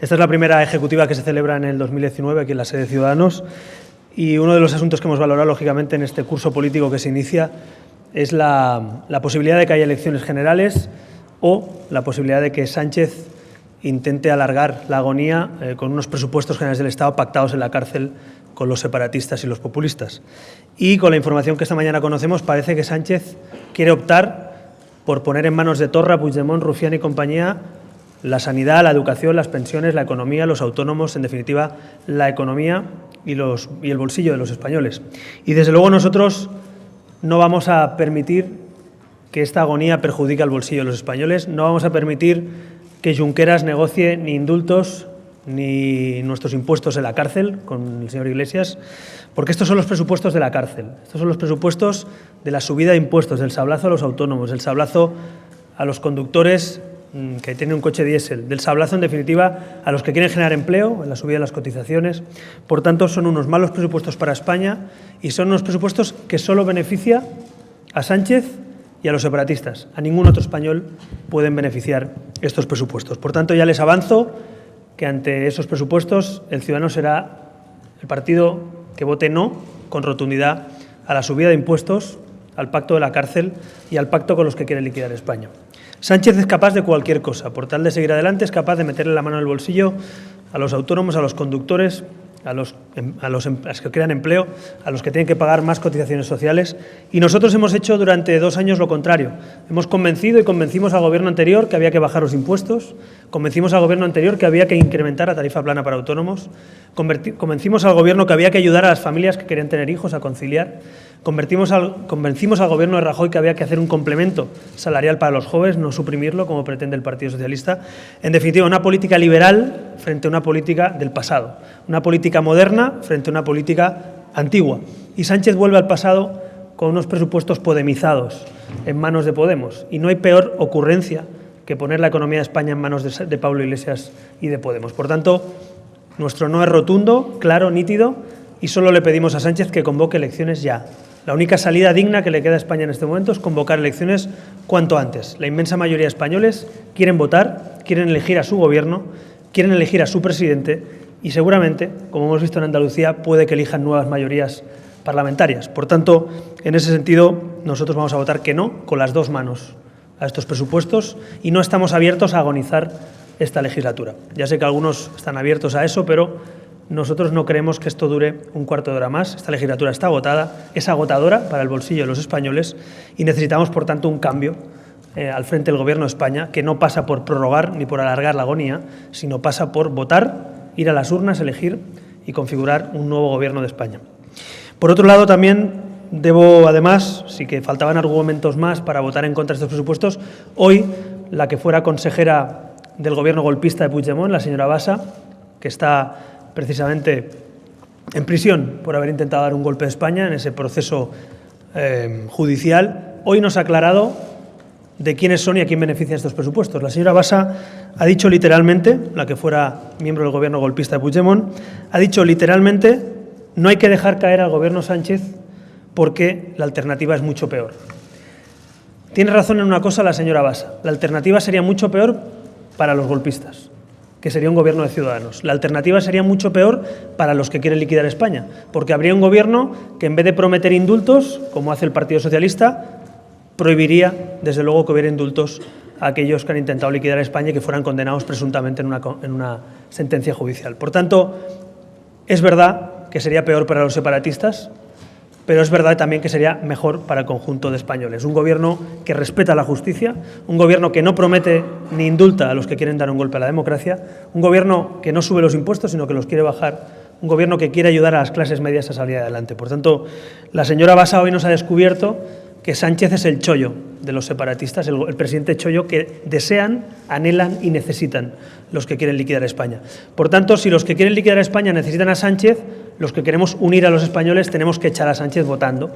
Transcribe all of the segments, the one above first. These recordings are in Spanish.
Esta es la primera ejecutiva que se celebra en el 2019 aquí en la sede de Ciudadanos y uno de los asuntos que hemos valorado, lógicamente, en este curso político que se inicia es la posibilidad de que haya elecciones generales o la posibilidad de que Sánchez intente alargar la agonía con unos presupuestos generales del Estado pactados en la cárcel con los separatistas y los populistas. Y con la información que esta mañana conocemos, parece que Sánchez quiere optar por poner en manos de Torra, Puigdemont, Rufián y compañía la sanidad, la educación, las pensiones, la economía, los autónomos, en definitiva, la economía y el bolsillo de los españoles. Y desde luego nosotros no vamos a permitir que esta agonía perjudique al bolsillo de los españoles, no vamos a permitir que Junqueras negocie ni indultos ni nuestros impuestos en la cárcel con el señor Iglesias, porque estos son los presupuestos de la cárcel, estos son los presupuestos de la subida de impuestos, del sablazo a los autónomos, del sablazo a los conductores que tienen un coche diésel, del sablazo, en definitiva, a los que quieren generar empleo, en la subida de las cotizaciones. Por tanto, son unos malos presupuestos para España y son unos presupuestos que solo beneficia a Sánchez y a los separatistas. A ningún otro español pueden beneficiar estos presupuestos. Por tanto, ya les avanzo que ante esos presupuestos el Ciudadanos será el partido que vote no con rotundidad a la subida de impuestos, al pacto de la cárcel y al pacto con los que quieren liquidar España. Sánchez es capaz de cualquier cosa. Por tal de seguir adelante, es capaz de meterle la mano en el bolsillo a los autónomos, a los conductores, a los que crean empleo, a los que tienen que pagar más cotizaciones sociales. Y nosotros hemos hecho durante 2 años lo contrario. Hemos convencido y convencimos al Gobierno anterior que había que bajar los impuestos, convencimos al Gobierno anterior que había que incrementar la tarifa plana para autónomos, convencimos al Gobierno que había que ayudar a las familias que querían tener hijos a conciliar, convencimos al Gobierno de Rajoy que había que hacer un complemento salarial para los jóvenes, no suprimirlo como pretende el Partido Socialista. En definitiva, una política liberal frente a una política del pasado, una política moderna frente a una política antigua. Y Sánchez vuelve al pasado con unos presupuestos podemizados en manos de Podemos. Y no hay peor ocurrencia que poner la economía de España en manos de Pablo Iglesias y de Podemos. Por tanto, nuestro no es rotundo, claro, nítido, y solo le pedimos a Sánchez que convoque elecciones ya. La única salida digna que le queda a España en este momento es convocar elecciones cuanto antes. La inmensa mayoría de españoles quieren votar, quieren elegir a su gobierno, quieren elegir a su presidente y seguramente, como hemos visto en Andalucía, puede que elijan nuevas mayorías parlamentarias. Por tanto, en ese sentido, nosotros vamos a votar que no, con las 2 manos, a estos presupuestos y no estamos abiertos a agonizar esta legislatura. Ya sé que algunos están abiertos a eso, pero nosotros no creemos que esto dure un cuarto de hora más. Esta legislatura está agotada, es agotadora para el bolsillo de los españoles y necesitamos, por tanto, un cambio al frente del Gobierno de España que no pasa por prorrogar ni por alargar la agonía, sino pasa por votar, ir a las urnas, elegir y configurar un nuevo Gobierno de España. Por otro lado, también debo, además, sí que faltaban argumentos más para votar en contra de estos presupuestos, hoy la que fuera consejera del Gobierno golpista de Puigdemont, la señora Bassa, que está precisamente en prisión por haber intentado dar un golpe a España en ese proceso judicial, hoy nos ha aclarado de quiénes son y a quién benefician estos presupuestos. La señora Bassa ha dicho literalmente, la que fuera miembro del Gobierno golpista de Puigdemont, ha dicho literalmente: no hay que dejar caer al Gobierno Sánchez porque la alternativa es mucho peor. Tiene razón en una cosa la señora Bassa: la alternativa sería mucho peor para los golpistas, que sería un gobierno de Ciudadanos. La alternativa sería mucho peor para los que quieren liquidar España, porque habría un gobierno que, en vez de prometer indultos, como hace el Partido Socialista, prohibiría, desde luego, que hubiera indultos a aquellos que han intentado liquidar España y que fueran condenados presuntamente en una sentencia judicial. Por tanto, es verdad que sería peor para los separatistas, pero es verdad también que sería mejor para el conjunto de españoles. Un gobierno que respeta la justicia, un gobierno que no promete ni indulta a los que quieren dar un golpe a la democracia, un gobierno que no sube los impuestos, sino que los quiere bajar, un gobierno que quiere ayudar a las clases medias a salir adelante. Por tanto, la señora Bassa hoy nos ha descubierto que Sánchez es el chollo de los separatistas, el presidente chollo que desean, anhelan y necesitan los que quieren liquidar España. Por tanto, si los que quieren liquidar España necesitan a Sánchez, los que queremos unir a los españoles tenemos que echar a Sánchez votando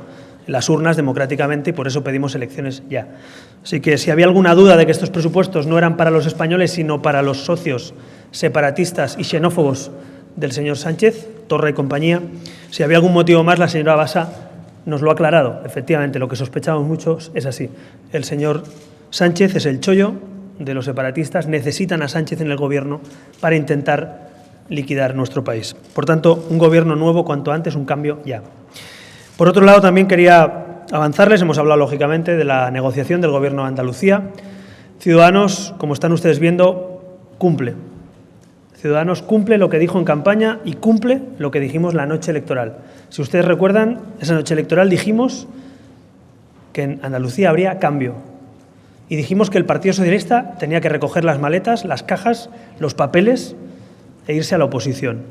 en las urnas democráticamente y por eso pedimos elecciones ya. Así que si había alguna duda de que estos presupuestos no eran para los españoles sino para los socios separatistas y xenófobos del señor Sánchez, Torra y compañía, si había algún motivo más, la señora Bassa nos lo ha aclarado. Efectivamente, lo que sospechábamos muchos es así. El señor Sánchez es el chollo de los separatistas necesitan a Sánchez en el Gobierno para intentar liquidar nuestro país. Por tanto, un Gobierno nuevo cuanto antes, un cambio ya. Por otro lado, también quería avanzarles, hemos hablado lógicamente de la negociación del Gobierno de Andalucía. Ciudadanos, como están ustedes viendo, cumple. Ciudadanos cumple lo que dijo en campaña y cumple lo que dijimos la noche electoral. Si ustedes recuerdan, esa noche electoral dijimos que en Andalucía habría cambio. Y dijimos que el Partido Socialista tenía que recoger las maletas, las cajas, los papeles e irse a la oposición.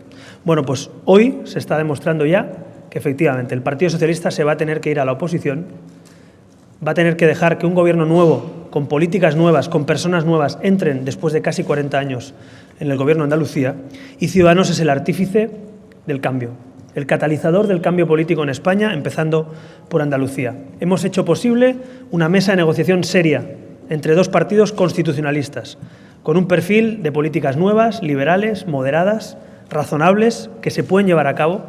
Bueno, pues hoy se está demostrando ya que efectivamente el Partido Socialista se va a tener que ir a la oposición, va a tener que dejar que un Gobierno nuevo, con políticas nuevas, con personas nuevas, entren después de casi 40 años en el Gobierno de Andalucía, y Ciudadanos es el artífice del cambio, el catalizador del cambio político en España, empezando por Andalucía. Hemos hecho posible una mesa de negociación seria entre dos partidos constitucionalistas, con un perfil de políticas nuevas, liberales, moderadas, razonables, que se pueden llevar a cabo,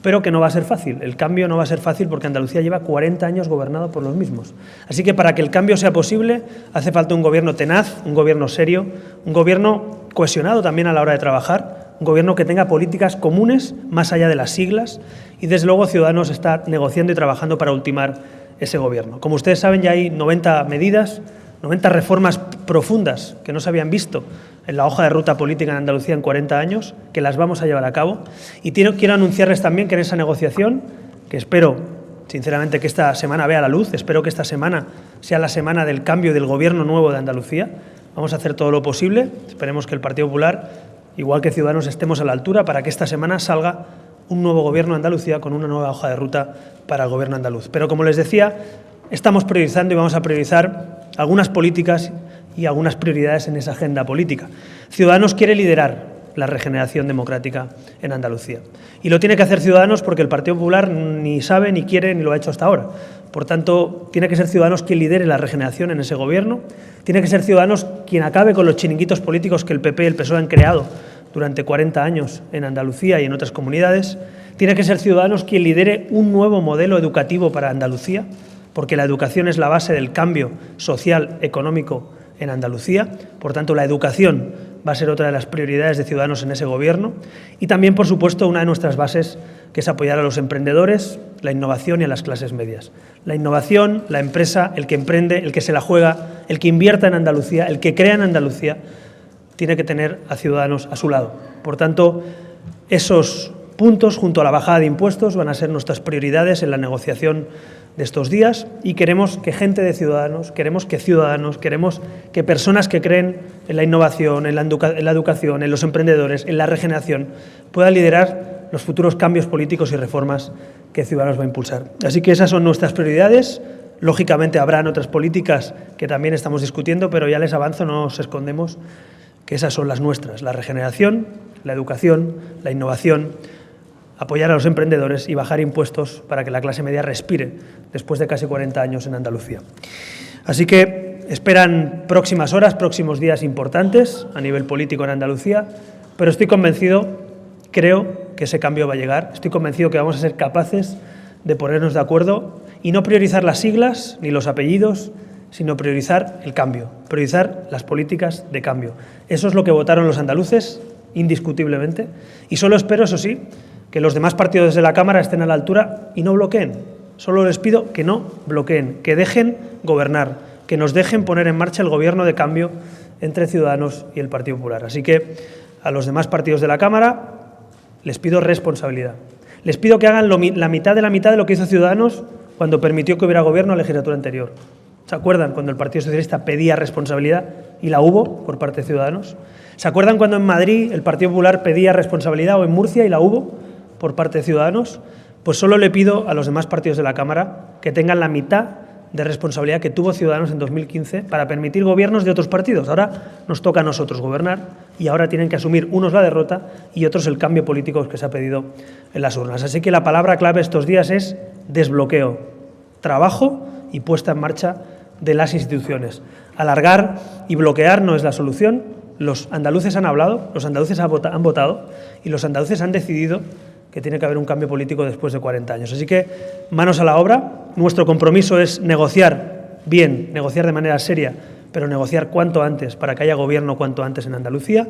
pero que no va a ser fácil. El cambio no va a ser fácil porque Andalucía lleva 40 años gobernado por los mismos. Así que para que el cambio sea posible hace falta un Gobierno tenaz, un Gobierno serio, un Gobierno cohesionado también a la hora de trabajar, un Gobierno que tenga políticas comunes más allá de las siglas y desde luego Ciudadanos está negociando y trabajando para ultimar ese Gobierno. Como ustedes saben, ya hay 90 medidas, 90 reformas profundas que no se habían visto en la hoja de ruta política en Andalucía en 40 años, que las vamos a llevar a cabo. Y quiero anunciarles también que en esa negociación, que espero sinceramente que esta semana vea la luz, espero que esta semana sea la semana del cambio del Gobierno nuevo de Andalucía, vamos a hacer todo lo posible, esperemos que el Partido Popular, igual que Ciudadanos, estemos a la altura para que esta semana salga un nuevo Gobierno de Andalucía con una nueva hoja de ruta para el Gobierno andaluz. Pero como les decía, estamos priorizando y vamos a priorizar algunas políticas y algunas prioridades en esa agenda política. Ciudadanos quiere liderar la regeneración democrática en Andalucía. Y lo tiene que hacer Ciudadanos porque el Partido Popular ni sabe, ni quiere, ni lo ha hecho hasta ahora. Por tanto, tiene que ser Ciudadanos quien lidere la regeneración en ese Gobierno. Tiene que ser Ciudadanos quien acabe con los chiringuitos políticos que el PP y el PSOE han creado durante 40 años en Andalucía y en otras comunidades. Tiene que ser Ciudadanos quien lidere un nuevo modelo educativo para Andalucía, porque la educación es la base del cambio social, económico en Andalucía. Por tanto, la educación va a ser otra de las prioridades de Ciudadanos en ese Gobierno. Y también, por supuesto, una de nuestras bases, que es apoyar a los emprendedores, la innovación y a las clases medias. La innovación, la empresa, el que emprende, el que se la juega, el que invierta en Andalucía, el que crea en Andalucía, tiene que tener a Ciudadanos a su lado. Por tanto, esos puntos, junto a la bajada de impuestos, van a ser nuestras prioridades en la negociación de estos días y queremos que gente de Ciudadanos, queremos que personas que creen en la innovación, en la educación, en los emprendedores, en la regeneración, puedan liderar los futuros cambios políticos y reformas que Ciudadanos va a impulsar. Así que esas son nuestras prioridades. Lógicamente habrán otras políticas que también estamos discutiendo, pero ya les avanzo, no nos escondemos, que esas son las nuestras: la regeneración, la educación, la innovación, apoyar a los emprendedores y bajar impuestos para que la clase media respire después de casi 40 años en Andalucía. Así que esperan próximas horas, próximos días importantes a nivel político en Andalucía, pero estoy convencido, creo que ese cambio va a llegar, estoy convencido que vamos a ser capaces de ponernos de acuerdo y no priorizar las siglas ni los apellidos, sino priorizar el cambio, priorizar las políticas de cambio. Eso es lo que votaron los andaluces, indiscutiblemente, y solo espero, eso sí, que los demás partidos de la Cámara estén a la altura y no bloqueen. Solo les pido que no bloqueen, que dejen gobernar, que nos dejen poner en marcha el Gobierno de cambio entre Ciudadanos y el Partido Popular. Así que a los demás partidos de la Cámara les pido responsabilidad. Les pido que hagan la mitad de lo que hizo Ciudadanos cuando permitió que hubiera gobierno en la legislatura anterior. ¿Se acuerdan cuando el Partido Socialista pedía responsabilidad y la hubo por parte de Ciudadanos? ¿Se acuerdan cuando en Madrid el Partido Popular pedía responsabilidad o en Murcia y la hubo por parte de Ciudadanos? Pues solo le pido a los demás partidos de la Cámara que tengan la mitad de responsabilidad que tuvo Ciudadanos en 2015 para permitir gobiernos de otros partidos. Ahora nos toca a nosotros gobernar y ahora tienen que asumir unos la derrota y otros el cambio político que se ha pedido en las urnas. Así que la palabra clave estos días es desbloqueo, trabajo y puesta en marcha de las instituciones. Alargar y bloquear no es la solución. Los andaluces han hablado, los andaluces han votado y los andaluces han decidido que tiene que haber un cambio político después de 40 años. Así que manos a la obra. Nuestro compromiso es negociar bien, negociar de manera seria, pero negociar cuanto antes para que haya gobierno cuanto antes en Andalucía,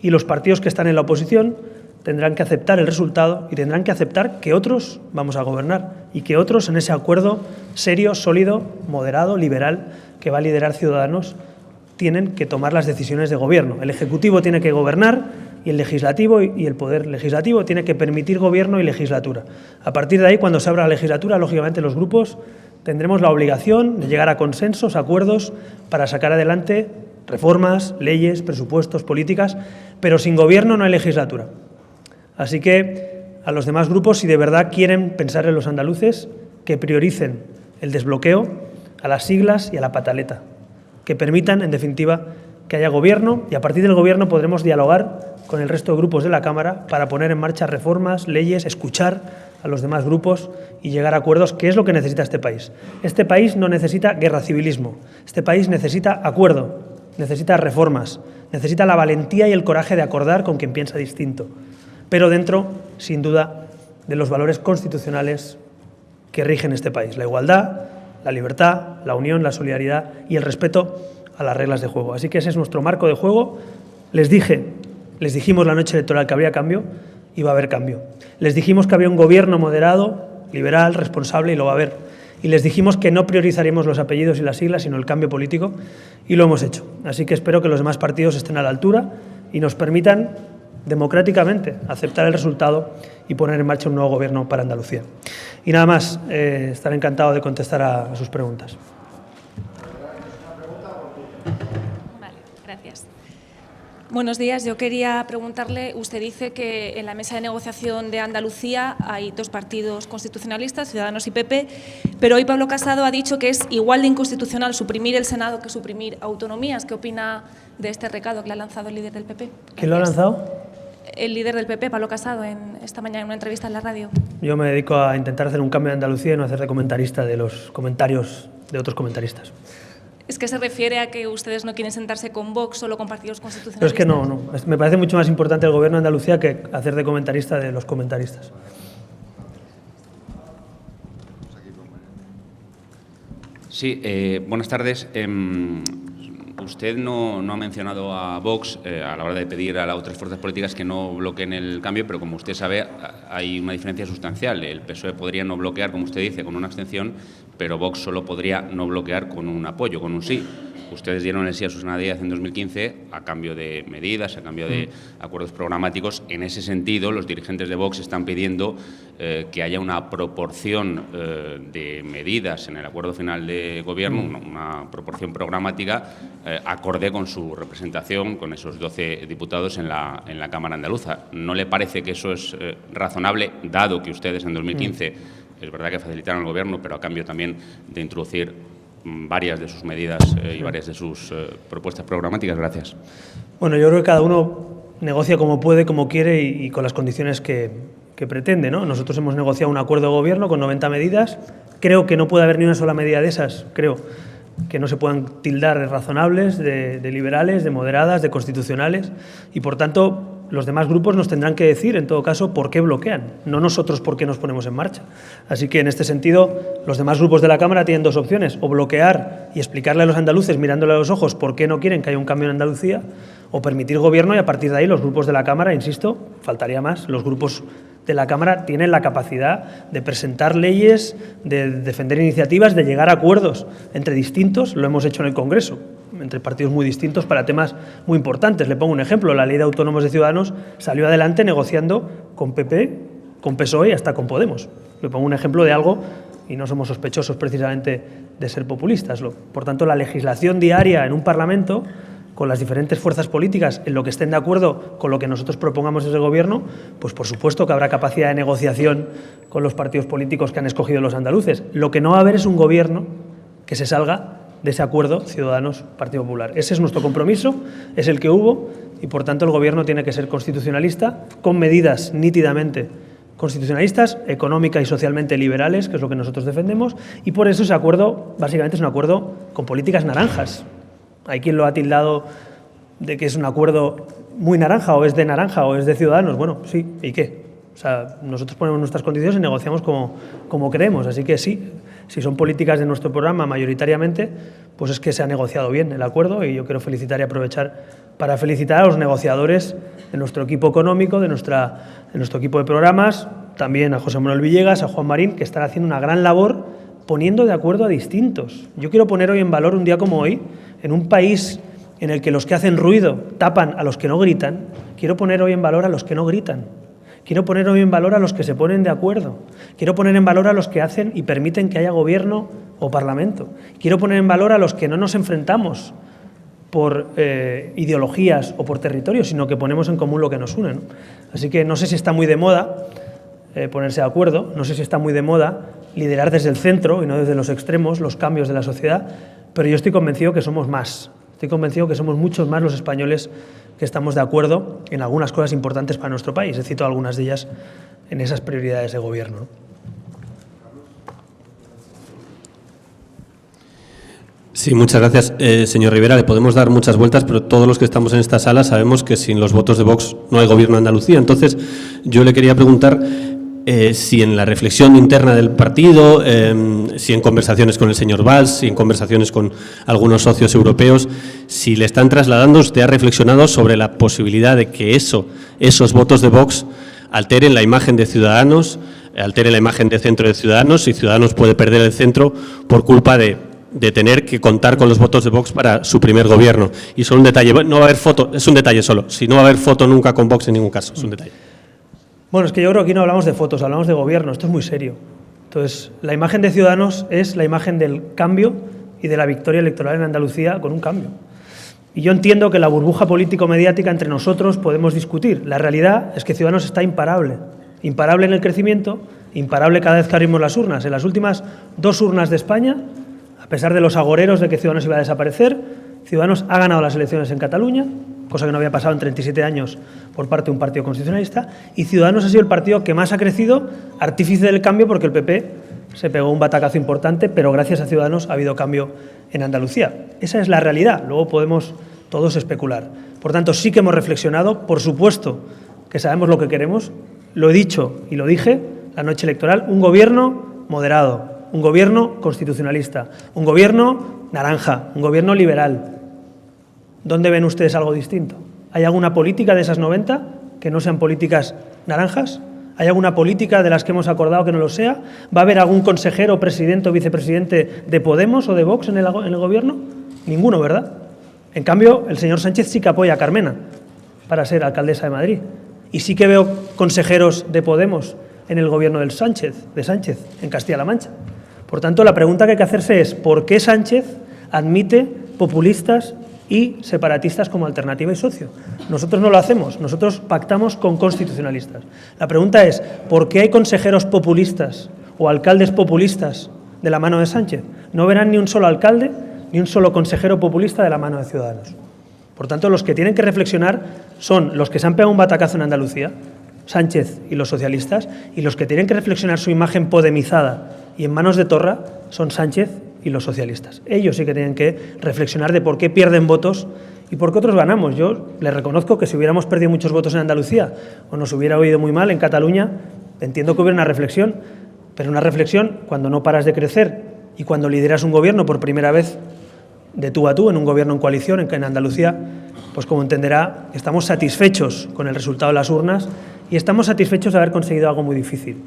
y los partidos que están en la oposición tendrán que aceptar el resultado y tendrán que aceptar que otros vamos a gobernar y que otros en ese acuerdo serio, sólido, moderado, liberal que va a liderar Ciudadanos tienen que tomar las decisiones de gobierno. El Ejecutivo tiene que gobernar y el Legislativo y el Poder Legislativo tiene que permitir gobierno y legislatura. A partir de ahí, cuando se abra la legislatura, lógicamente los grupos tendremos la obligación de llegar a consensos, acuerdos para sacar adelante reformas, leyes, presupuestos, políticas, pero sin gobierno no hay legislatura. Así que a los demás grupos, si de verdad quieren pensar en los andaluces, que prioricen el desbloqueo a las siglas y a la pataleta, que permitan, en definitiva, que haya gobierno y a partir del gobierno podremos dialogar con el resto de grupos de la Cámara para poner en marcha reformas, leyes, escuchar a los demás grupos y llegar a acuerdos, que es lo que necesita este país. Este país no necesita guerra civilismo, este país necesita acuerdo, necesita reformas, necesita la valentía y el coraje de acordar con quien piensa distinto, pero dentro, sin duda, de los valores constitucionales que rigen este país: la igualdad, la libertad, la unión, la solidaridad y el respeto a las reglas de juego. Así que ese es nuestro marco de juego. Les dijimos la noche electoral que habría cambio y va a haber cambio. Les dijimos que había un gobierno moderado, liberal, responsable y lo va a haber. Y les dijimos que no priorizaríamos los apellidos y las siglas, sino el cambio político, y lo hemos hecho. Así que espero que los demás partidos estén a la altura y nos permitan democráticamente aceptar el resultado y poner en marcha un nuevo gobierno para Andalucía. Y nada más, estaré encantado de contestar a sus preguntas. Vale, gracias. Buenos días. Yo quería preguntarle, usted dice que en la mesa de negociación de Andalucía hay dos partidos constitucionalistas, Ciudadanos y PP, pero hoy Pablo Casado ha dicho que es igual de inconstitucional suprimir el Senado que suprimir autonomías. ¿Qué opina de este recado que le ha lanzado el líder del PP? ¿Quién lo ha lanzado? El líder del PP, Pablo Casado, esta mañana en una entrevista en la radio. Yo me dedico a intentar hacer un cambio en Andalucía y no hacer de comentarista de los comentarios de otros comentaristas. ¿Es que se refiere a que ustedes no quieren sentarse con Vox, solo con partidos constitucionalistas? Pero es que no. Me parece mucho más importante el gobierno de Andalucía que hacer de comentarista de los comentaristas. Sí, buenas tardes. Usted no ha mencionado a Vox a la hora de pedir a las otras fuerzas políticas que no bloqueen el cambio, pero como usted sabe, hay una diferencia sustancial. El PSOE podría no bloquear, como usted dice, con una abstención, pero Vox solo podría no bloquear con un apoyo, con un sí. Ustedes dieron el sí a Susana Díaz en 2015 a cambio de medidas, a cambio de acuerdos programáticos. En ese sentido, los dirigentes de Vox están pidiendo que haya una proporción de medidas en el acuerdo final de gobierno, una proporción programática acorde con su representación, con esos 12 diputados en la Cámara andaluza. ¿No le parece que eso es razonable, dado que ustedes en 2015 es verdad que facilitaron al gobierno, pero a cambio también de introducir varias de sus medidas y varias de sus propuestas programáticas? Gracias. Bueno, yo creo que cada uno negocia como puede, como quiere y con las condiciones que pretende, ¿no? Nosotros hemos negociado un acuerdo de gobierno con 90 medidas. Creo que no puede haber ni una sola medida de esas, creo que no se puedan tildar de razonables, de liberales, de moderadas, de constitucionales, y por tanto los demás grupos nos tendrán que decir, en todo caso, por qué bloquean, no nosotros por qué nos ponemos en marcha. Así que, en este sentido, los demás grupos de la Cámara tienen dos opciones: o bloquear y explicarle a los andaluces, mirándole a los ojos, por qué no quieren que haya un cambio en Andalucía, o permitir gobierno, y a partir de ahí los grupos de la Cámara, insisto, faltaría más, los grupos de la Cámara tienen la capacidad de presentar leyes, de defender iniciativas, de llegar a acuerdos entre distintos. Lo hemos hecho en el Congreso, entre partidos muy distintos para temas muy importantes. Le pongo un ejemplo: la Ley de Autónomos de Ciudadanos salió adelante negociando con PP, con PSOE y hasta con Podemos. Le pongo un ejemplo de algo, y no somos sospechosos precisamente de ser populistas. Por tanto, la legislación diaria en un Parlamento, con las diferentes fuerzas políticas, en lo que estén de acuerdo con lo que nosotros propongamos desde el Gobierno, pues por supuesto que habrá capacidad de negociación con los partidos políticos que han escogido los andaluces. Lo que no va a haber es un Gobierno que se salga de ese acuerdo Ciudadanos-Partido Popular. Ese es nuestro compromiso, es el que hubo, y por tanto el Gobierno tiene que ser constitucionalista, con medidas nítidamente constitucionalistas, económica y socialmente liberales, que es lo que nosotros defendemos, y por eso ese acuerdo básicamente es un acuerdo con políticas naranjas. Hay quien lo ha tildado de que es un acuerdo muy naranja, o es de naranja, o es de Ciudadanos. Bueno, sí, ¿y qué? O sea, nosotros ponemos nuestras condiciones y negociamos como queremos. Así que sí, si son políticas de nuestro programa mayoritariamente, pues es que se ha negociado bien el acuerdo y yo quiero felicitar y aprovechar para felicitar a los negociadores de nuestro equipo económico, de nuestro equipo de programas, también a José Manuel Villegas, a Juan Marín, que están haciendo una gran labor poniendo de acuerdo a distintos. Yo quiero poner hoy en valor, un día como hoy, en un país en el que los que hacen ruido tapan a los que no gritan, quiero poner hoy en valor a los que no gritan. Quiero poner hoy en valor a los que se ponen de acuerdo. Quiero poner en valor a los que hacen y permiten que haya gobierno o parlamento. Quiero poner en valor a los que no nos enfrentamos por ideologías o por territorios, sino que ponemos en común lo que nos une, ¿no? Así que no sé si está muy de moda ponerse de acuerdo, no sé si está muy de moda liderar desde el centro y no desde los extremos los cambios de la sociedad, pero yo estoy convencido que somos más. Estoy convencido que somos muchos más los españoles que estamos de acuerdo en algunas cosas importantes para nuestro país. He citado algunas de ellas en esas prioridades de gobierno, ¿no? Sí, muchas gracias. Señor Rivera, le podemos dar muchas vueltas, pero todos los que estamos en esta sala sabemos que sin los votos de Vox no hay gobierno en Andalucía. Entonces, yo le quería preguntar si en la reflexión interna del partido, si en conversaciones con el señor Valls, si en conversaciones con algunos socios europeos, si le están trasladando, usted ha reflexionado sobre la posibilidad de que esos votos de Vox alteren la imagen de Ciudadanos, alteren la imagen de centro de Ciudadanos, y Ciudadanos puede perder el centro por culpa de tener que contar con los votos de Vox para su primer gobierno. Y solo un detalle, no va a haber foto, es un detalle solo, si no va a haber foto nunca con Vox en ningún caso, es un detalle. Bueno, es que yo creo que aquí no hablamos de fotos, hablamos de gobierno, esto es muy serio. Entonces, la imagen de Ciudadanos es la imagen del cambio y de la victoria electoral en Andalucía con un cambio. Y yo entiendo que la burbuja político-mediática entre nosotros podemos discutir. La realidad es que Ciudadanos está imparable. Imparable en el crecimiento, imparable cada vez que abrimos las urnas. En las últimas 2 urnas de España, a pesar de los agoreros de que Ciudadanos iba a desaparecer, Ciudadanos ha ganado las elecciones en Cataluña, cosa que no había pasado en 37 años por parte de un partido constitucionalista, y Ciudadanos ha sido el partido que más ha crecido, artífice del cambio, porque el PP se pegó un batacazo importante, pero gracias a Ciudadanos ha habido cambio en Andalucía. Esa es la realidad, luego podemos todos especular. Por tanto, sí que hemos reflexionado, por supuesto que sabemos lo que queremos, lo he dicho y lo dije la noche electoral, un gobierno moderado, un gobierno constitucionalista, un gobierno naranja, un gobierno liberal. ¿Dónde ven ustedes algo distinto? ¿Hay alguna política de esas 90 que no sean políticas naranjas? ¿Hay alguna política de las que hemos acordado que no lo sea? ¿Va a haber algún consejero, presidente o vicepresidente de Podemos o de Vox en el gobierno? Ninguno, ¿verdad? En cambio, el señor Sánchez sí que apoya a Carmena para ser alcaldesa de Madrid. Y sí que veo consejeros de Podemos en el gobierno de Sánchez, en Castilla-La Mancha. Por tanto, la pregunta que hay que hacerse es ¿por qué Sánchez admite populistas y separatistas como alternativa y socio? Nosotros no lo hacemos, nosotros pactamos con constitucionalistas. La pregunta es ¿por qué hay consejeros populistas o alcaldes populistas de la mano de Sánchez? No verán ni un solo alcalde ni un solo consejero populista de la mano de Ciudadanos. Por tanto, los que tienen que reflexionar son los que se han pegado un batacazo en Andalucía, Sánchez y los socialistas, y los que tienen que reflexionar su imagen podemizada y en manos de Torra son Sánchez y los socialistas. Ellos sí que tienen que reflexionar de por qué pierden votos y por qué otros ganamos. Yo les reconozco que si hubiéramos perdido muchos votos en Andalucía o nos hubiera oído muy mal en Cataluña, entiendo que hubiera una reflexión, pero una reflexión cuando no paras de crecer y cuando lideras un gobierno por primera vez de tú a tú, en un gobierno en coalición, en Andalucía, pues como entenderá, estamos satisfechos con el resultado de las urnas y estamos satisfechos de haber conseguido algo muy difícil,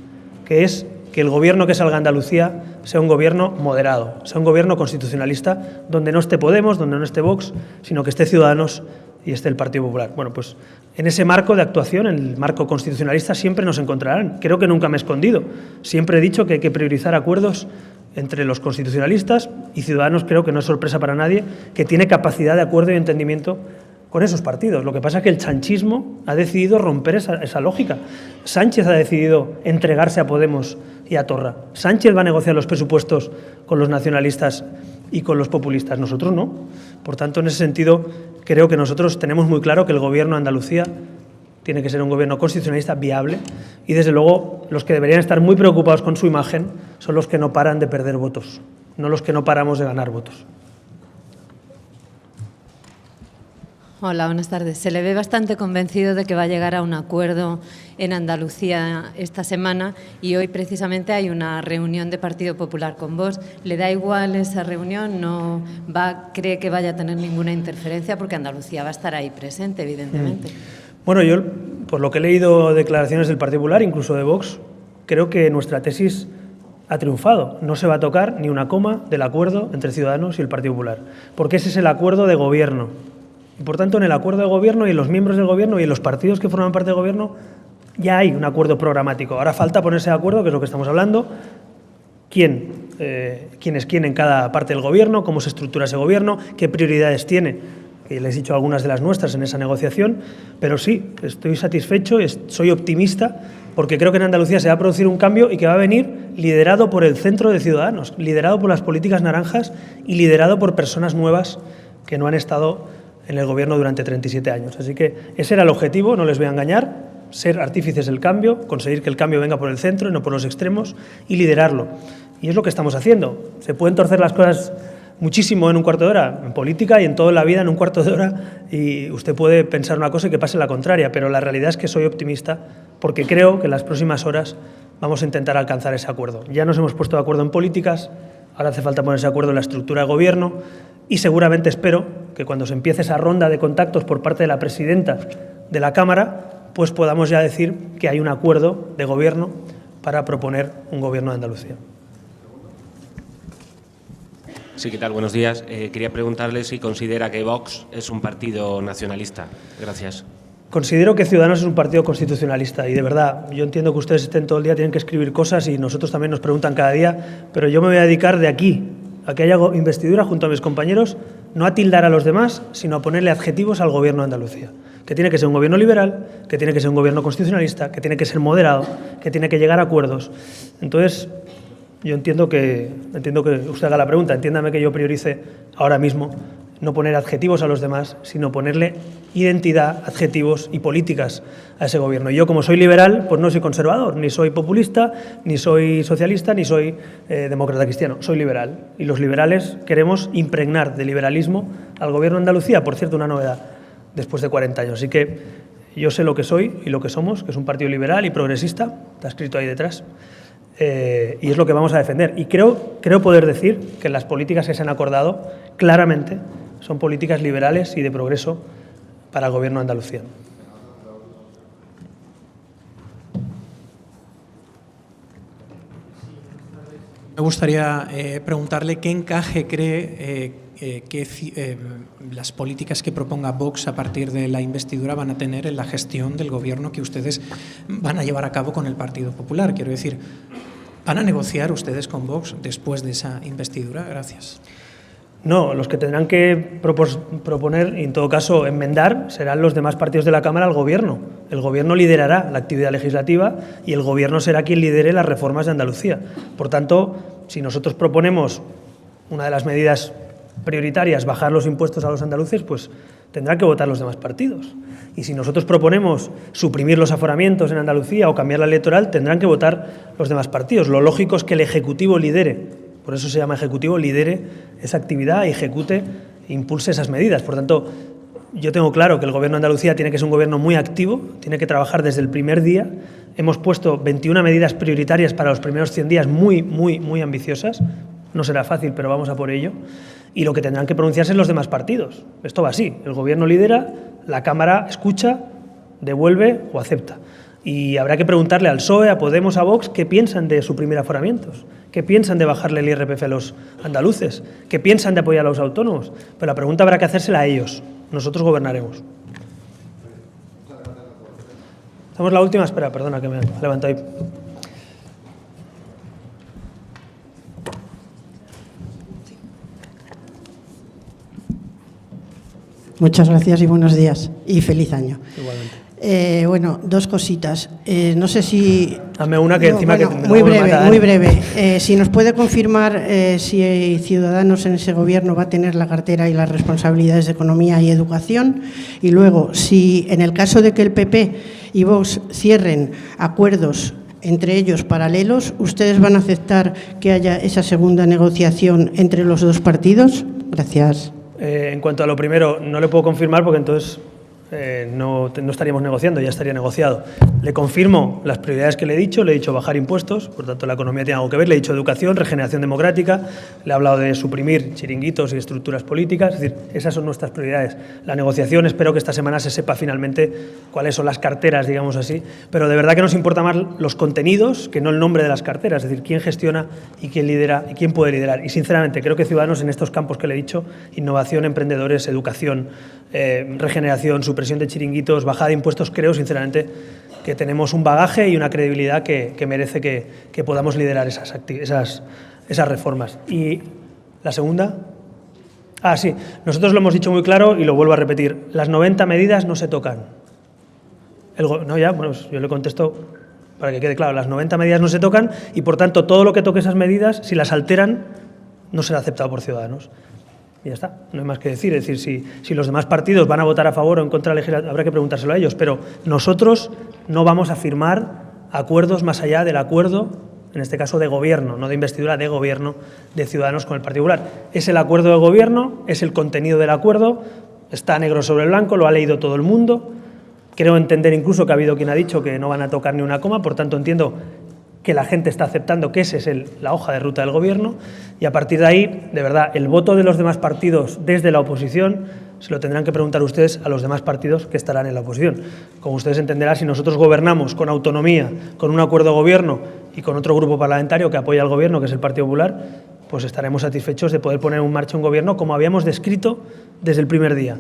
que es que el gobierno que salga a Andalucía sea un gobierno moderado, sea un gobierno constitucionalista, donde no esté Podemos, donde no esté Vox, sino que esté Ciudadanos y esté el Partido Popular. Bueno, pues en ese marco de actuación, en el marco constitucionalista, siempre nos encontrarán. Creo que nunca me he escondido. Siempre he dicho que hay que priorizar acuerdos entre los constitucionalistas y Ciudadanos. Creo que no es sorpresa para nadie que tiene capacidad de acuerdo y entendimiento con esos partidos. Lo que pasa es que el sanchismo ha decidido romper esa lógica. Sánchez ha decidido entregarse a Podemos y a Torra. Sánchez va a negociar los presupuestos con los nacionalistas y con los populistas. Nosotros no. Por tanto, en ese sentido, creo que nosotros tenemos muy claro que el gobierno de Andalucía tiene que ser un gobierno constitucionalista viable y, desde luego, los que deberían estar muy preocupados con su imagen son los que no paran de perder votos, no los que no paramos de ganar votos. Hola, buenas tardes. Se le ve bastante convencido de que va a llegar a un acuerdo en Andalucía esta semana y hoy precisamente hay una reunión de Partido Popular con Vox. ¿Le da igual esa reunión? ¿No cree que vaya a tener ninguna interferencia? Porque Andalucía va a estar ahí presente, evidentemente. Bueno, yo, por lo que he leído declaraciones del Partido Popular, incluso de Vox, creo que nuestra tesis ha triunfado. No se va a tocar ni una coma del acuerdo entre Ciudadanos y el Partido Popular, porque ese es el acuerdo de gobierno. Y, por tanto, en el acuerdo de gobierno y en los miembros del gobierno y en los partidos que forman parte del gobierno ya hay un acuerdo programático. Ahora falta ponerse de acuerdo, que es lo que estamos hablando, quién es quién en cada parte del gobierno, cómo se estructura ese gobierno, qué prioridades tiene. Que les he dicho algunas de las nuestras en esa negociación, pero sí, estoy satisfecho y soy optimista porque creo que en Andalucía se va a producir un cambio y que va a venir liderado por el centro de Ciudadanos, liderado por las políticas naranjas y liderado por personas nuevas que no han estado en el gobierno durante 37 años. Así que ese era el objetivo, no les voy a engañar, ser artífices del cambio, conseguir que el cambio venga por el centro y no por los extremos y liderarlo. Y es lo que estamos haciendo. Se pueden torcer las cosas muchísimo en un cuarto de hora, en política y en toda la vida en un cuarto de hora, y usted puede pensar una cosa y que pase la contraria, pero la realidad es que soy optimista porque creo que en las próximas horas vamos a intentar alcanzar ese acuerdo. Ya nos hemos puesto de acuerdo en políticas, ahora hace falta ponerse de acuerdo en la estructura de gobierno y seguramente espero que cuando se empiece esa ronda de contactos por parte de la presidenta de la Cámara, pues podamos ya decir que hay un acuerdo de gobierno para proponer un gobierno de Andalucía. Sí, ¿qué tal? Buenos días. Quería preguntarle si considera que Vox es un partido nacionalista. Gracias. Considero que Ciudadanos es un partido constitucionalista y, de verdad, yo entiendo que ustedes estén todo el día, tienen que escribir cosas y nosotros también nos preguntan cada día, pero yo me voy a dedicar de aquí a que haya investidura junto a mis compañeros, no a tildar a los demás, sino a ponerle adjetivos al Gobierno de Andalucía. Que tiene que ser un gobierno liberal, que tiene que ser un gobierno constitucionalista, que tiene que ser moderado, que tiene que llegar a acuerdos. Entonces, yo entiendo que usted haga la pregunta, entiéndame que yo priorice ahora mismo no poner adjetivos a los demás, sino ponerle identidad, adjetivos y políticas a ese gobierno. Y yo, como soy liberal, pues no soy conservador, ni soy populista, ni soy socialista, ni soy demócrata cristiano. Soy liberal. Y los liberales queremos impregnar de liberalismo al gobierno de Andalucía, por cierto, una novedad, después de 40 años. Así que yo sé lo que soy y lo que somos, que es un partido liberal y progresista, está escrito ahí detrás. Y es lo que vamos a defender. Y creo poder decir que las políticas que se han acordado claramente son políticas liberales y de progreso para el Gobierno de Andalucía. Me gustaría preguntarle qué encaje cree que las políticas que proponga Vox a partir de la investidura van a tener en la gestión del gobierno que ustedes van a llevar a cabo con el Partido Popular. Quiero decir, ¿van a negociar ustedes con Vox después de esa investidura? Gracias. No, los que tendrán que proponer y, en todo caso, enmendar serán los demás partidos de la Cámara al Gobierno. El Gobierno liderará la actividad legislativa y el Gobierno será quien lidere las reformas de Andalucía. Por tanto, si nosotros proponemos una de las medidas prioritarias, bajar los impuestos a los andaluces, pues tendrán que votar los demás partidos. Y si nosotros proponemos suprimir los aforamientos en Andalucía o cambiar la electoral, tendrán que votar los demás partidos. Lo lógico es que el Ejecutivo lidere, por eso se llama Ejecutivo, lidere esa actividad, ejecute e impulse esas medidas. Por tanto, yo tengo claro que el Gobierno de Andalucía tiene que ser un gobierno muy activo, tiene que trabajar desde el primer día. Hemos puesto 21 medidas prioritarias para los primeros 100 días muy ambiciosas. No será fácil, pero vamos a por ello. Y lo que tendrán que pronunciarse los demás partidos. Esto va así. El Gobierno lidera, la Cámara escucha, devuelve o acepta. Y habrá que preguntarle al PSOE, a Podemos, a Vox, qué piensan de suprimir aforamientos, qué piensan de bajarle el IRPF a los andaluces, qué piensan de apoyar a los autónomos. Pero la pregunta habrá que hacérsela a ellos. Nosotros gobernaremos. Hacemos la última. Espera, perdona que me levanto ahí. Muchas gracias y buenos días y feliz año. Igualmente. Bueno, dos cositas. No sé si... Dame una que encima bueno, que... Muy breve. Si nos puede confirmar si Ciudadanos en ese gobierno va a tener la cartera y las responsabilidades de Economía y Educación. Y luego, si en el caso de que el PP y Vox cierren acuerdos entre ellos paralelos, ¿ustedes van a aceptar que haya esa segunda negociación entre los dos partidos? Gracias. En cuanto a lo primero, no le puedo confirmar porque entonces no estaríamos negociando, ya estaría negociado. Le confirmo las prioridades que le he dicho bajar impuestos, por tanto la economía tiene algo que ver, le he dicho educación, regeneración democrática, le he hablado de suprimir chiringuitos y estructuras políticas, es decir, esas son nuestras prioridades. La negociación, espero que esta semana se sepa finalmente cuáles son las carteras, digamos así, pero de verdad que nos importa más los contenidos que no el nombre de las carteras, es decir, quién gestiona y quién lidera y quién puede liderar. Y sinceramente creo que Ciudadanos en estos campos que le he dicho, innovación, emprendedores, educación, regeneración, supresión de chiringuitos, bajada de impuestos, creo sinceramente que tenemos un bagaje y una credibilidad que merece que podamos liderar esas reformas. Y la segunda, sí, nosotros lo hemos dicho muy claro y lo vuelvo a repetir, las 90 medidas no se tocan. Yo le contesto para que quede claro, las 90 medidas no se tocan y por tanto todo lo que toque esas medidas, si las alteran, no será aceptado por Ciudadanos. Y ya está, no hay más que decir. Es decir, si los demás partidos van a votar a favor o en contra de la legislatura, habrá que preguntárselo a ellos, pero nosotros no vamos a firmar acuerdos más allá del acuerdo, en este caso de gobierno, no de investidura, de gobierno de Ciudadanos con el Partido Popular. Es el acuerdo de gobierno, es el contenido del acuerdo, está negro sobre blanco, lo ha leído todo el mundo. Creo entender incluso que ha habido quien ha dicho que no van a tocar ni una coma, por tanto entiendo que la gente está aceptando que esa es la hoja de ruta del Gobierno y a partir de ahí, de verdad, el voto de los demás partidos desde la oposición se lo tendrán que preguntar ustedes a los demás partidos que estarán en la oposición. Como ustedes entenderán, si nosotros gobernamos con autonomía, con un acuerdo de gobierno y con otro grupo parlamentario que apoya al Gobierno, que es el Partido Popular, pues estaremos satisfechos de poder poner en marcha un Gobierno como habíamos descrito desde el primer día.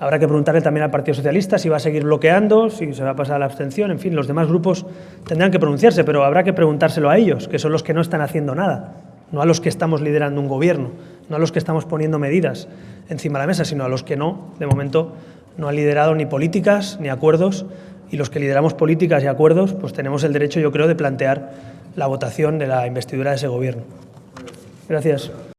Habrá que preguntarle también al Partido Socialista si va a seguir bloqueando, si se va a pasar a la abstención, en fin, los demás grupos tendrán que pronunciarse, pero habrá que preguntárselo a ellos, que son los que no están haciendo nada, no a los que estamos liderando un gobierno, no a los que estamos poniendo medidas encima de la mesa, sino a los que no, de momento, no han liderado ni políticas ni acuerdos, y los que lideramos políticas y acuerdos, pues tenemos el derecho, yo creo, de plantear la votación de la investidura de ese gobierno. Gracias.